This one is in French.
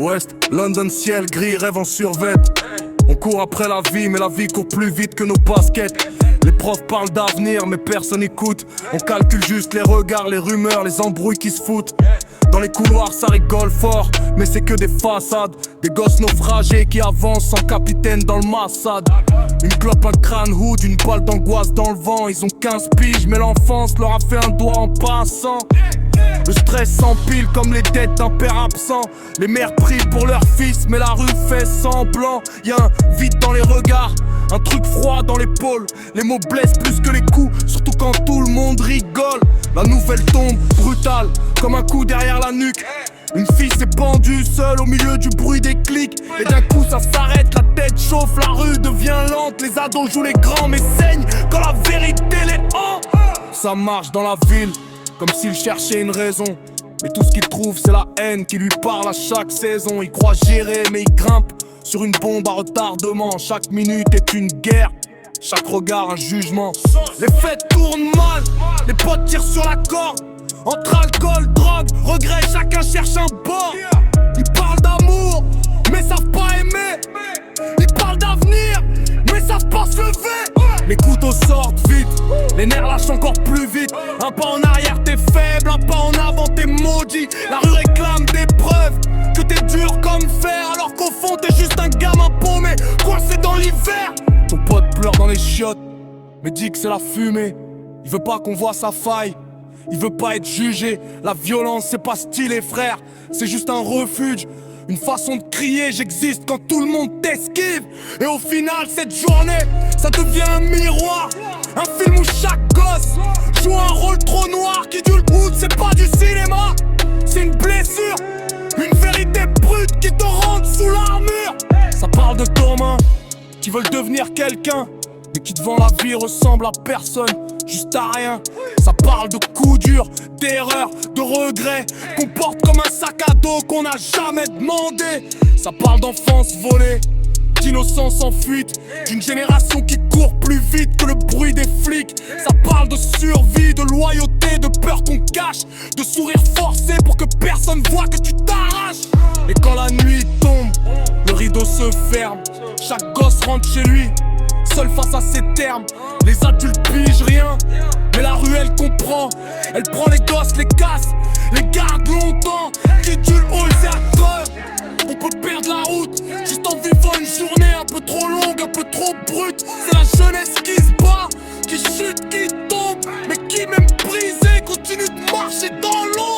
West, London, ciel gris, rêve en survêt. On court après la vie, mais la vie court plus vite que nos baskets. Les profs parlent d'avenir, mais personne écoute. On calcule juste les regards, les rumeurs, les embrouilles qui se foutent. Dans les couloirs ça rigole fort, mais c'est que des façades. Des gosses naufragés qui avancent sans capitaine dans le Massad. Une clope, un crâne hood, une balle d'angoisse dans le vent. Ils ont 15 piges, mais l'enfance leur a fait un doigt en passant. Le stress s'empile comme les dettes d'un père absent. Les mères prient pour leurs fils, mais la rue fait semblant. Y'a un vide dans les regards, un truc froid dans l'épaule. Les mots blessent plus que les coups, surtout quand tout le monde rigole. La nouvelle tombe brutale, comme un coup derrière la nuque. Une fille s'est pendue seule au milieu du bruit des clics. Et d'un coup ça s'arrête, la tête chauffe, la rue devient lente. Les ados jouent les grands mais saignent quand la vérité les hante. Ça marche dans la ville, comme s'il cherchait une raison. Mais tout ce qu'il trouve c'est la haine qui lui parle à chaque saison. Il croit gérer mais il grimpe sur une bombe à retardement. Chaque minute est une guerre, chaque regard un jugement. Les fêtes tournent mal, les potes tirent sur la corde. Entre alcool, drogue, regret, chacun cherche un bord. Ils parlent d'amour, mais savent pas aimer. Ils parlent d'avenir, mais savent pas se lever. Les couteaux sortent vite, les nerfs lâchent encore plus vite. Un pas en arrière t'es faible, un pas en avant t'es maudit. La rue réclame des preuves, que t'es dur comme fer. Alors qu'au fond t'es juste un gamin paumé, coincé dans l'hiver. Ton pote pleure dans les chiottes, mais dit que c'est la fumée. Il veut pas qu'on voit sa faille, il veut pas être jugé. La violence c'est pas stylé frère, c'est juste un refuge. Une façon de crier, j'existe quand tout le monde t'esquive. Et au final cette journée, ça devient un miroir. Un film où chaque gosse joue un rôle trop noir. Qui dure le hood, c'est pas du cinéma, c'est une blessure. Une vérité brute qui te rentre sous l'armure. Ça parle de Thomas, qui veulent devenir quelqu'un, mais qui devant la vie ressemble à personne, juste à rien. Ça parle de coups durs, d'erreurs, de regrets, qu'on porte comme un sac à dos qu'on n'a jamais demandé. Ça parle d'enfance volée, d'innocence en fuite, d'une génération qui court plus vite que le bruit des flics. Ça parle de survie, de loyauté, de peur qu'on cache, de sourire forcé pour que personne voit que tu t'arraches. Et quand la nuit tombe, le rideau se ferme, chaque gosse rentre chez lui, seul face à ses termes. Les adultes pigent rien, mais la rue elle comprend. Elle prend les gosses, les casse, les garde longtemps. Qui tue le haut, c'est affreux. On peut perdre la route, juste en vivant une journée un peu trop longue, un peu trop brute. C'est la jeunesse qui se bat, qui chute, qui tombe, mais qui même brisée continue de marcher dans l'eau.